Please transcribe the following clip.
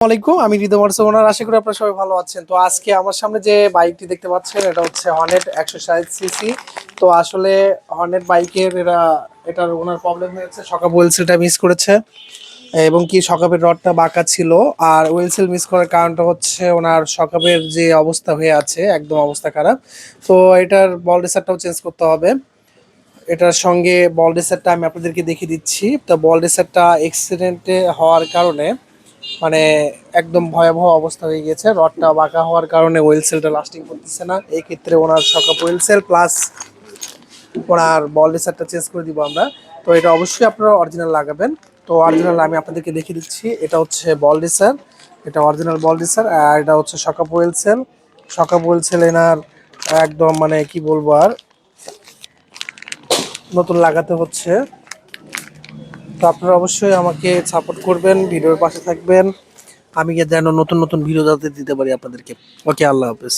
আসসালামাইকুম, আমি হৃদয় ওনার আশা করি আপনারা সবাই ভালো আছেন। তো আজকে আমার সামনে যে বাইকটি দেখতে পাচ্ছেন এটা হচ্ছে হর্নেট 160 সিসি। তো আসলে হর্নেট বাইকের এটার ওনার প্রবলেম হয়েছে, শক ওয়েল সেলটা মিস করেছে এবং কি শকাপের রডটা বাঁকা ছিল। আর ওয়েল সেল মিস করার কারণটা হচ্ছে ওনার শকাপের যে অবস্থা হয়ে আছে, একদম অবস্থা খারাপ। তো এটার বল রেসারটাও চেঞ্জ করতে হবে। এটার সঙ্গে বল রেসারটা আমি আপনাদেরকে দেখিয়ে দিচ্ছি। তো বল রেসারটা অ্যাক্সিডেন্টে হওয়ার কারণে মানে একদম ভয়াবহ অবস্থা হয়ে গেছে। রডটা বাঁকা হওয়ার কারণে ওয়েল সেলটা লাস্টিং করতেছে না। এই ক্ষেত্রে ওনার সকাপ ওয়েল সেল প্লাস ওনার বল রেসারটা চেঞ্জ করে দিব আমরা। তো এটা অবশ্যই আপনারা অরিজিনাল লাগাবেন। তো অরিজিনাল আমি আপনাদেরকে দেখিয়ে দিচ্ছি। এটা হচ্ছে বল রেসার, এটা অরিজিনাল বল রেসার। আর এটা হচ্ছে সকাপ ওয়েল সেল। সকাপ ওয়েল সেল এনার একদম মানে কি বলবো আর, নতুন লাগাতে হচ্ছে। তো আপনারা অবশ্যই আমাকে সাপোর্ট করবেন, ভিডিওর পাশে থাকবেন। আমি যেন নতুন নতুন ভিডিও যাতে দিতে পারি আপনাদেরকে। ওকে, আল্লাহ হাফেজ।